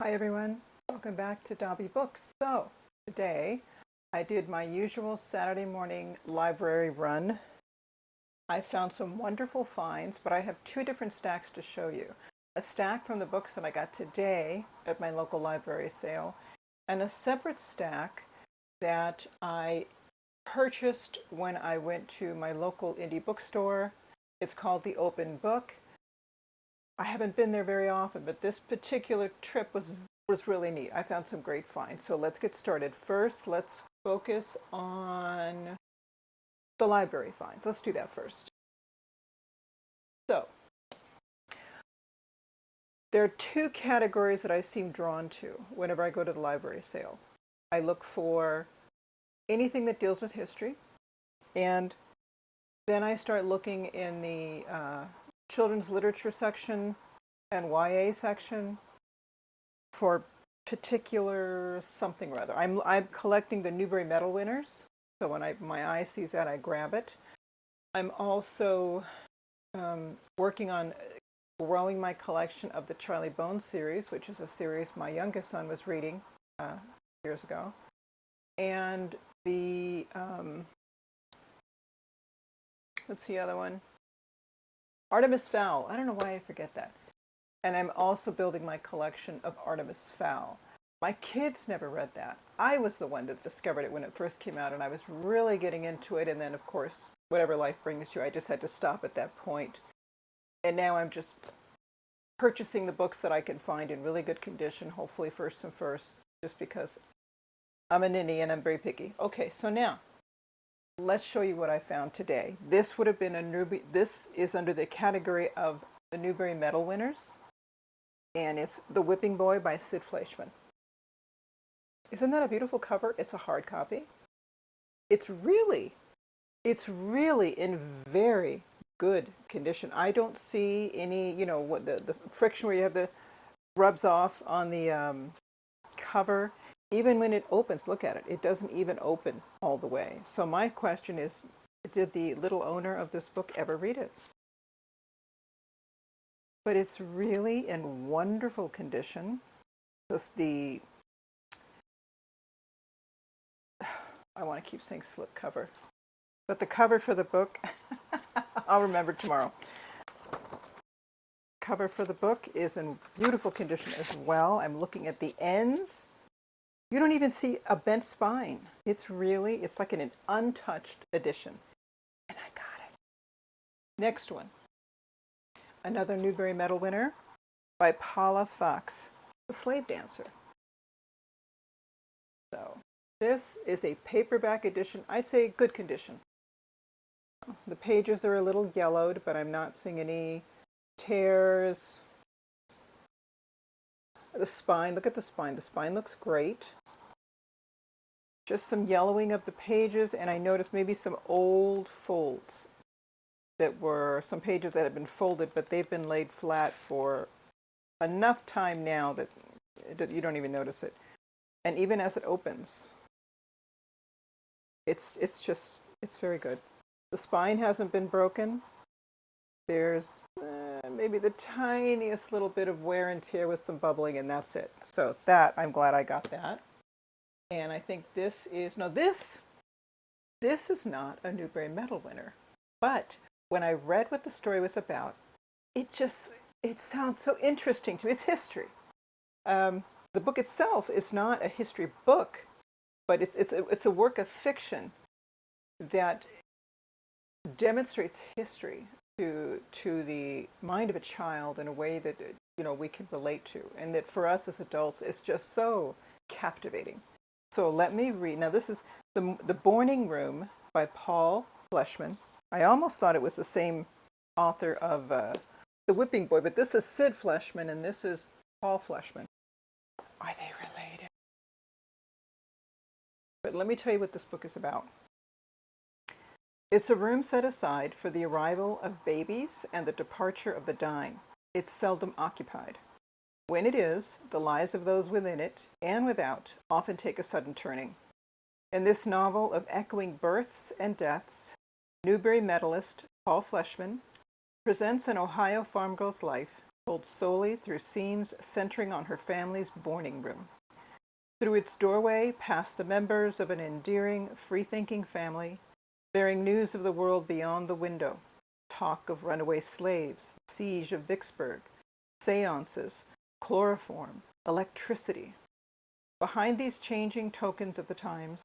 Hi everyone, welcome back to Dobby Books. So today I did my usual Saturday morning library run. I found some wonderful finds, but I have two different stacks to show you. A stack from the books that I got today at my local library sale, and a separate stack that I purchased when I went to my local indie bookstore. It's called The Open Book. I haven't been there very often, but this particular trip was really neat. I found some great finds. So let's get started. First, let's focus on the library finds. Let's do that first. So there are two categories that I seem drawn to whenever I go to the library sale. I look for anything that deals with history, and then I start looking in the children's literature section and YA section for particular something or other. I'm collecting the Newbery Medal winners, so when my eye sees that, I grab it. I'm also working on growing my collection of the Charlie Bones series, which is a series my youngest son was reading years ago, and the what's the other one? Artemis Fowl. I don't know why I forget that. And I'm also building my collection of Artemis Fowl. My kids never read that. I was the one that discovered it when it first came out, and I was really getting into it. And then, of course, whatever life brings you, I just had to stop at that point. And now I'm just purchasing the books that I can find in really good condition, hopefully first and first, just because I'm a ninny and I'm very picky. Okay, so now let's show you what I found today. This would have been this is under the category of the Newbery Medal winners, and it's The Whipping Boy by Sid Fleischman. Isn't that a beautiful cover? It's a hard copy. It's really in very good condition. I don't see any, what the friction where you have the rubs off on the cover. Even when it opens, look at it. It doesn't even open all the way. So my question is, did the little owner of this book ever read it? But it's really in wonderful condition. I want to keep saying slip cover. But the cover for the book, I'll remember tomorrow. Cover for the book is in beautiful condition as well. I'm looking at the ends. You don't even see a bent spine. It's like an untouched edition. And I got it. Next one. Another Newbery Medal winner by Paula Fox, The Slave Dancer. So this is a paperback edition. I'd say good condition. The pages are a little yellowed, but I'm not seeing any tears. The spine, look at the spine. The spine looks great. Just some yellowing of the pages, and I noticed maybe some old folds that were some pages that had been folded, but they've been laid flat for enough time now that you don't even notice it. And even as it opens, it's very good. The spine hasn't been broken. There's maybe the tiniest little bit of wear and tear with some bubbling, and that's it. So that, I'm glad I got that. And I think this is not a Newbery Medal winner. But when I read what the story was about, it sounds so interesting to me. It's history. The book itself is not a history book, but it's a work of fiction that demonstrates history to the mind of a child in a way that we can relate to, and that for us as adults, it's just so captivating. So let me read. Now this is the Boarding Room by Paul Fleischman. I almost thought it was the same author of The Whipping Boy, but this is Sid Fleischman and this is Paul Fleischman. Are they related? But let me tell you what this book is about. It's a room set aside for the arrival of babies and the departure of the dying. It's seldom occupied. When it is, the lives of those within it and without often take a sudden turning. In this novel of echoing births and deaths, Newbery medalist Paul Fleischman presents an Ohio farm girl's life told solely through scenes centering on her family's boarding room. Through its doorway passed the members of an endearing, free-thinking family, bearing news of the world beyond the window, talk of runaway slaves, the siege of Vicksburg, seances, chloroform, electricity. Behind these changing tokens of the times,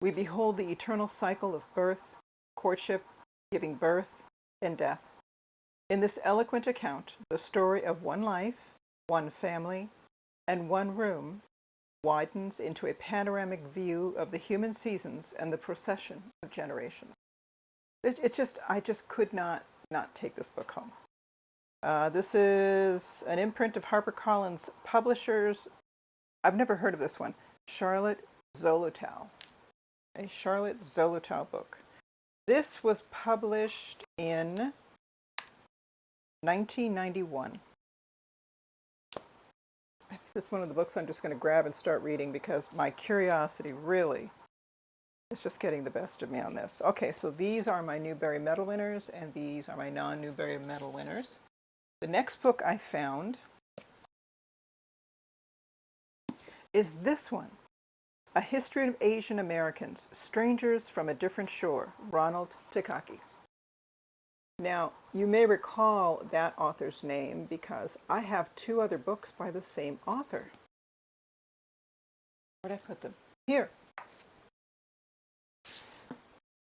we behold the eternal cycle of birth, courtship, giving birth, and death. In this eloquent account, the story of one life, one family, and one room widens into a panoramic view of the human seasons and the procession of generations. I just could not take this book home. This is an imprint of HarperCollins Publishers. I've never heard of this one. Charlotte Zolotow. A Charlotte Zolotow book. This was published in 1991. This is one of the books I'm just going to grab and start reading because my curiosity really is just getting the best of me on this. Okay, so these are my Newbery Medal winners, and these are my non-Newbery Medal winners. The next book I found is this one, A History of Asian Americans, Strangers from a Different Shore, Ronald Takaki. Now, you may recall that author's name because I have two other books by the same author. Where'd I put them? Here.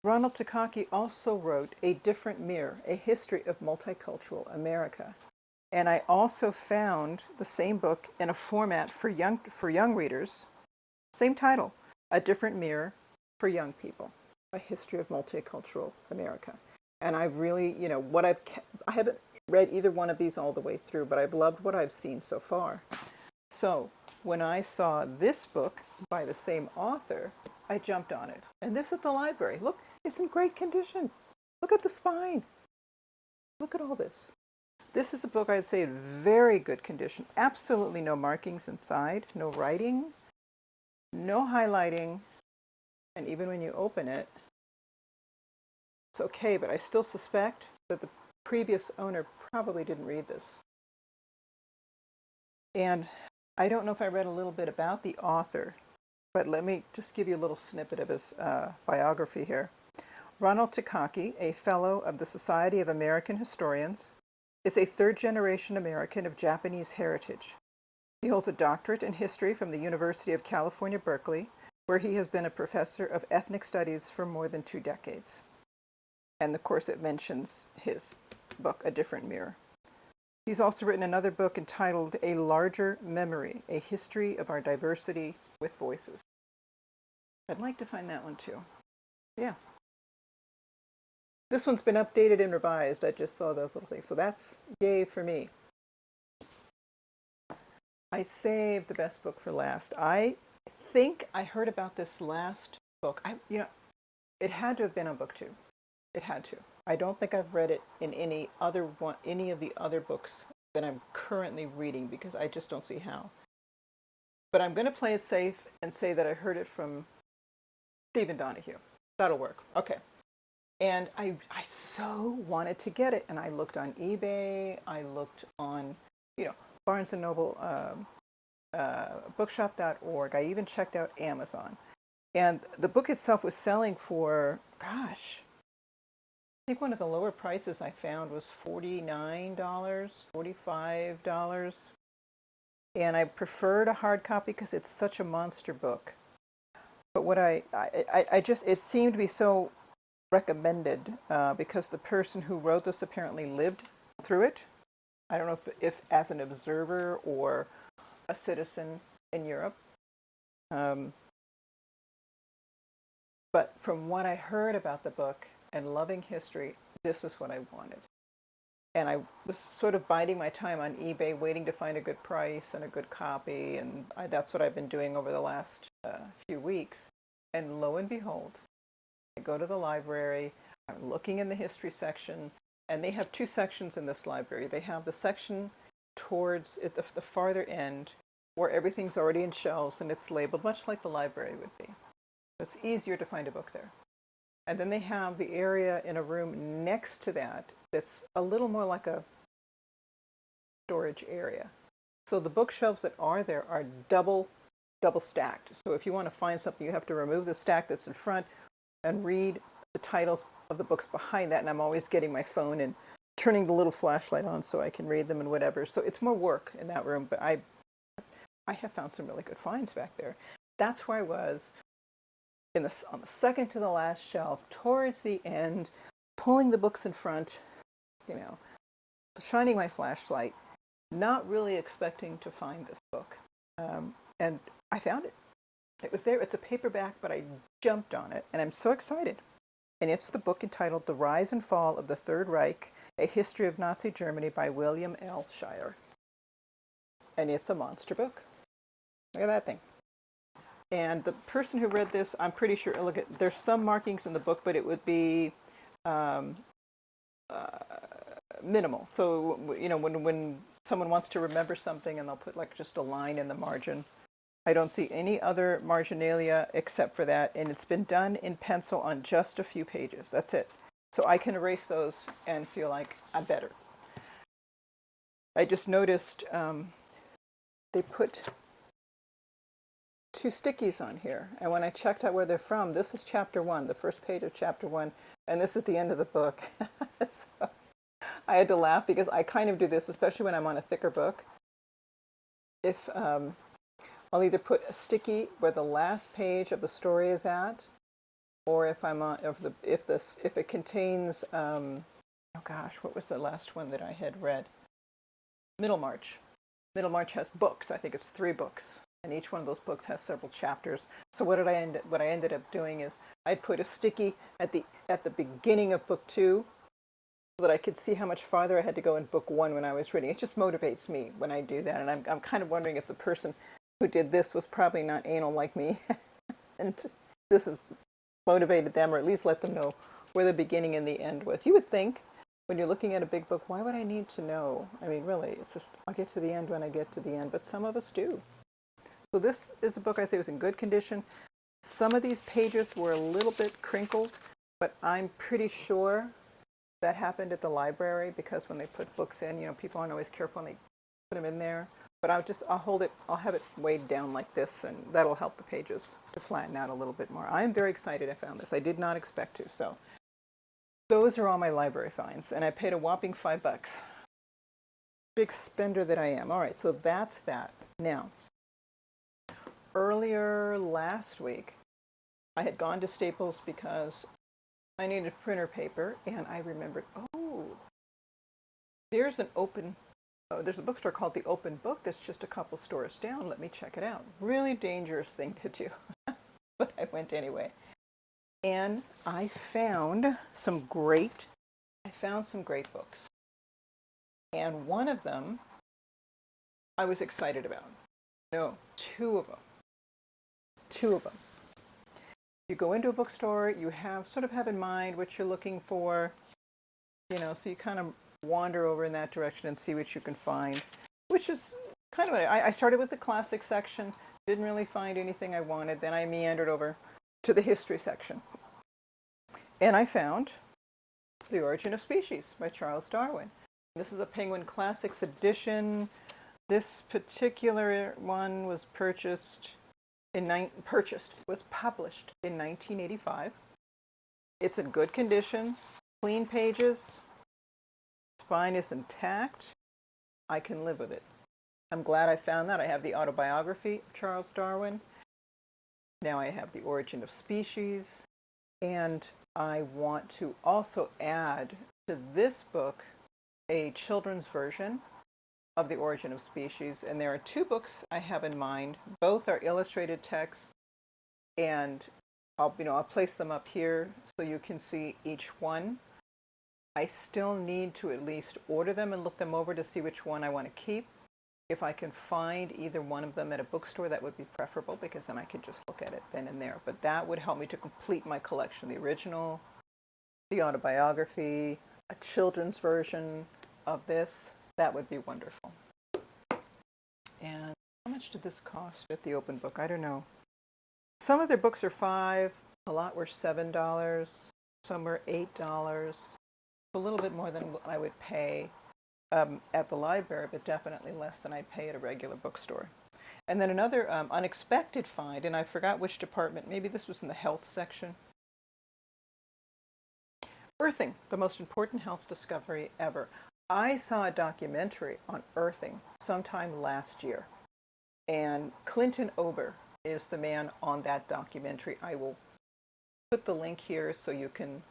Ronald Takaki also wrote A Different Mirror, A History of Multicultural America. And I also found the same book in a format for young readers. Same title, A Different Mirror for Young People, A History of Multicultural America. And I really, I haven't read either one of these all the way through, but I've loved what I've seen so far. So when I saw this book by the same author, I jumped on it. And this at the library. Look, it's in great condition. Look at the spine. Look at all this. This is a book I'd say in very good condition. Absolutely no markings inside, no writing, no highlighting. And even when you open it, it's okay, but I still suspect that the previous owner probably didn't read this. And I don't know if I read a little bit about the author, but let me just give you a little snippet of his biography here. Ronald Takaki, a fellow of the Society of American Historians, is a third-generation American of Japanese heritage. He holds a doctorate in history from the University of California, Berkeley, where he has been a professor of ethnic studies for more than 2 decades. And of course it mentions his book, A Different Mirror. He's also written another book entitled A Larger Memory, A History of Our Diversity with Voices. I'd like to find that one too. Yeah. This one's been updated and revised. I just saw those little things. So that's yay for me. I saved the best book for last. I think I heard about this last book. It had to have been on BookTube. It had to. I don't think I've read it in any of the other books that I'm currently reading because I just don't see how. But I'm going to play it safe and say that I heard it from Stephen Donahue. That'll work. Okay. And I so wanted to get it. And I looked on eBay. I looked on, Barnes & Noble, bookshop.org. I even checked out Amazon. And the book itself was selling for, I think one of the lower prices I found was $49, $45. And I preferred a hard copy because it's such a monster book. But what it seemed to be so recommended because the person who wrote this apparently lived through it. I don't know if as an observer or a citizen in Europe. But from what I heard about the book and loving history, this is what I wanted. And I was sort of biding my time on eBay, waiting to find a good price and a good copy. And that's what I've been doing over the last few weeks. And lo and behold, I go to the library, I'm looking in the history section, and they have 2 sections in this library. They have the section towards the farther end where everything's already in shelves and it's labeled much like the library would be. It's easier to find a book there. And then they have the area in a room next to that that's a little more like a storage area. So the bookshelves that are there are double stacked. So if you want to find something, you have to remove the stack that's in front and read the titles of the books behind that. And I'm always getting my phone and turning the little flashlight on so I can read them and whatever. So it's more work in that room, but I have found some really good finds back there. That's where I was on the second to the last shelf, towards the end, pulling the books in front, shining my flashlight, not really expecting to find this book. And I found it. It was there. It's a paperback, but I jumped on it, and I'm so excited. And it's the book entitled The Rise and Fall of the Third Reich, A History of Nazi Germany by William L. Shirer. And it's a monster book. Look at that thing. And the person who read this, I'm pretty sure, there's some markings in the book, but it would be minimal. So, when someone wants to remember something and they'll put like just a line in the margin. I don't see any other marginalia except for that, and it's been done in pencil on just a few pages. That's it. So I can erase those and feel like I'm better. I just noticed they put 2 stickies on here, and when I checked out where they're from, this is chapter 1, the first page of chapter 1, and this is the end of the book. So I had to laugh because I kind of do this, especially when I'm on a thicker book. If I'll either put a sticky where the last page of the story is at, or if I'm on, if it contains, oh gosh, what was the last one that I had read? Middlemarch. Middlemarch has books. I think it's 3 books, and each one of those books has several chapters. So what I ended up doing is I'd put a sticky at the beginning of book 2, so that I could see how much farther I had to go in book 1 when I was reading. It just motivates me when I do that, and I'm kind of wondering if the person who did this was probably not anal like me, and this has motivated them, or at least let them know where the beginning and the end was. You would think, when you're looking at a big book, why would I need to know? I mean, really, it's just, I'll get to the end when I get to the end, but some of us do. So this is a book I say was in good condition. Some of these pages were a little bit crinkled, but I'm pretty sure that happened at the library, because when they put books in, people aren't always careful when they put them in there. But I'll have it weighed down like this, and that'll help the pages to flatten out a little bit more. I'm very excited I found this. I did not expect to. So those are all my library finds, and I paid a whopping $5. Big spender that I am. All right, so that's that. Now, earlier last week, I had gone to Staples because I needed printer paper, and I remembered, there's a bookstore called The Open Book that's just a couple stores down. Let me check it out. Really dangerous thing to do. But I went anyway. And I found some great books. And one of them I was excited about. No, 2 of them. 2 of them. You go into a bookstore, you have in mind what you're looking for, so you kind of wander over in that direction and see what you can find, which is kind of I started with the classic section, didn't really find anything I wanted, then I meandered over to the history section, and I found The Origin of Species by Charles Darwin. This is a Penguin Classics edition. This particular one was published in 1985. It's in good condition, clean pages, spine is intact. I can live with it. I'm glad I found that. I have the autobiography of Charles Darwin. Now I have The Origin of Species. And I want to also add to this book a children's version of The Origin of Species. And there are 2 books I have in mind. Both are illustrated texts. And I'll place them up here so you can see each one. I still need to at least order them and look them over to see which one I want to keep. If I can find either one of them at a bookstore, that would be preferable, because then I could just look at it then and there. But that would help me to complete my collection. The original, the autobiography, a children's version of this, that would be wonderful. And how much did this cost at the Open Book? I don't know. Some of their books are $5, a lot were $7, some were $8. A little bit more than what I would pay at the library, but definitely less than I pay at a regular bookstore. And then another unexpected find, and I forgot which department, maybe this was in the health section. Earthing, the most important health discovery ever. I saw a documentary on earthing sometime last year, and Clinton Ober is the man on that documentary. I will put the link here so you can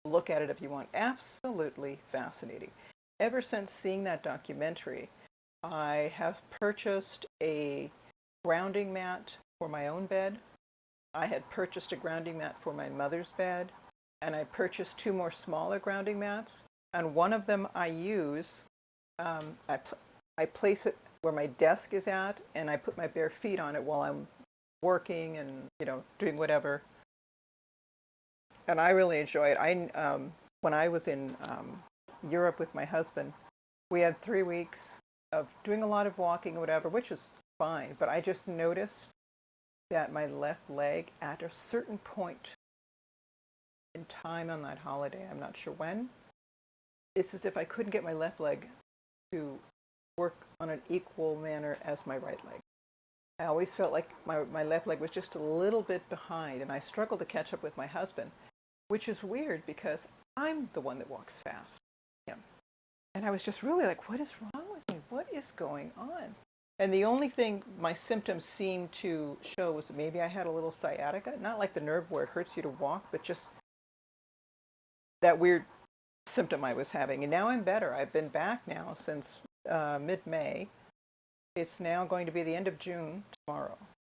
look at it if you want. Absolutely fascinating. Ever since seeing that documentary, I have purchased a grounding mat for my own bed. I had purchased a grounding mat for my mother's bed, and I purchased 2 more smaller grounding mats. And one of them I use, I place it where my desk is at, and I put my bare feet on it while I'm working and, you know, doing whatever. And I really enjoy it. When I was in Europe with my husband, we had 3 weeks of doing a lot of walking or whatever, which is fine. But I just noticed that my left leg, at a certain point in time on that holiday, I'm not sure when, it's as if I couldn't get my left leg to work on an equal manner as my right leg. I always felt like my left leg was just a little bit behind, and I struggled to catch up with my husband, which is weird because I'm the one that walks fast. Yeah. And I was just really like, what is wrong with me? What is going on? And the only thing my symptoms seemed to show was that maybe I had a little sciatica, not like the nerve where it hurts you to walk, but just that weird symptom I was having. And now I'm better. I've been back now since mid-May. It's now going to be the end of June tomorrow.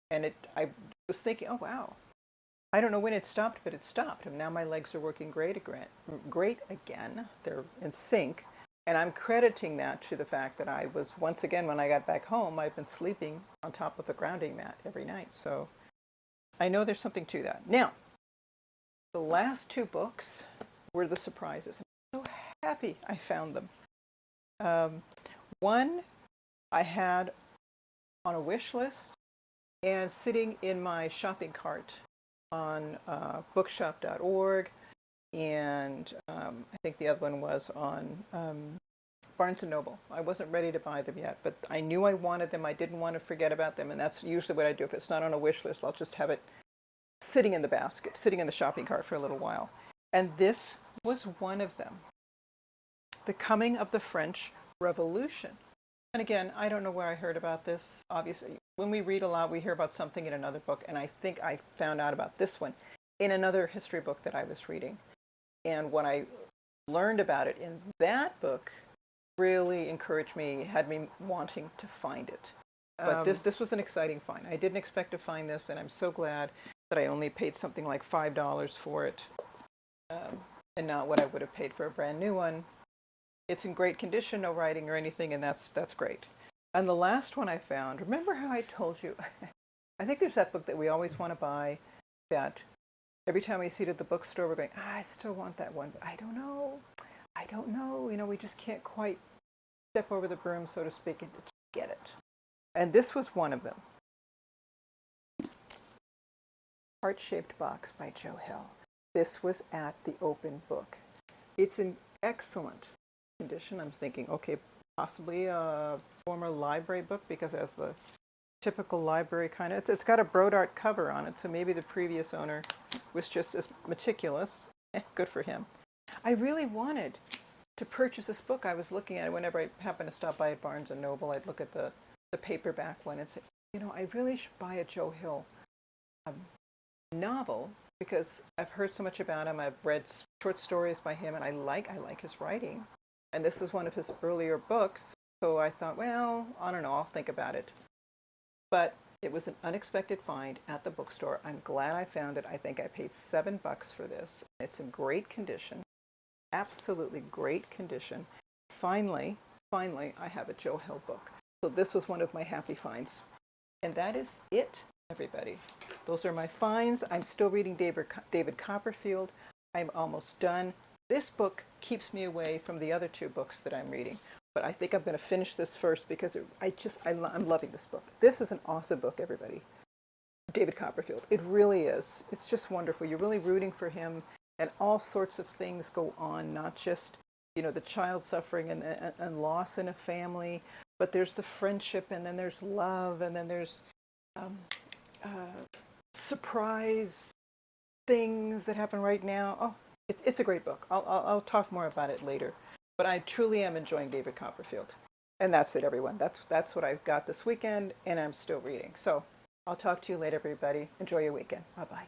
And I was thinking, oh, wow. I don't know when it stopped, but it stopped. And now my legs are working great again. They're in sync. And I'm crediting that to the fact that I was, once again, when I got back home, I've been sleeping on top of a grounding mat every night. So I know there's something to that. Now, the last 2 books were the surprises. I'm so happy I found them. One I had on a wish list and sitting in my shopping cart on bookshop.org, and I think the other one was on Barnes & Noble. I wasn't ready to buy them yet, but I knew I wanted them. I didn't want to forget about them, and that's usually what I do. If it's not on a wish list, I'll just have it sitting in the basket, sitting in the shopping cart for a little while. And this was one of them. The Coming of the French Revolution. And again, I don't know where I heard about this. Obviously, when we read a lot, we hear about something in another book, and I think I found out about this one in another history book that I was reading. And when I learned about it in that book, really encouraged me, had me wanting to find it. But this was an exciting find. I didn't expect to find this, and I'm so glad that I only paid something like $5 for it, and not what I would have paid for a brand new one. It's in great condition, no writing or anything, and that's great. And the last one I found, remember how I told you, I think there's that book that we always want to buy, that every time we see it at the bookstore, we're going, I still want that one, but I don't know, you know, we just can't quite step over the broom, so to speak, and get it. And this was one of them. HeartShaped Box by Joe Hill. This was at the open book. It's in excellent condition. I'm thinking, okay, possibly a former library book, because it has the typical library kind of, it's got a Brodart cover on it, so maybe the previous owner was just as meticulous. Good for him. I really wanted to purchase this book. I was looking at it whenever I happened to stop by at Barnes & Noble. I'd look at the paperback one and say, you know, I really should buy a Joe Hill novel, because I've heard so much about him. I've read short stories by him, and I like his writing. And this is one of his earlier books, so I thought, well, I don't know, I'll think about it. But it was an unexpected find at the bookstore. I'm glad I found it. I think I paid $7 for this. It's in great condition, absolutely great condition. Finally, I have a Joe Hill book. So this was one of my happy finds. And that is it, everybody. Those are my finds. I'm still reading David Copperfield. I'm almost done. This book keeps me away from the other 2 books that I'm reading. But I think I'm going to finish this first, because I'm loving this book. This is an awesome book, everybody. David Copperfield. It really is. It's just wonderful. You're really rooting for him, and all sorts of things go on, not just the child suffering and loss in a family, but there's the friendship, and then there's love, and then there's uh, surprise things that happen right now. Oh, it's a great book. I'll talk more about it later. But I truly am enjoying David Copperfield. And that's it, everyone. That's what I've got this weekend, and I'm still reading. So I'll talk to you later, everybody. Enjoy your weekend. Bye-bye.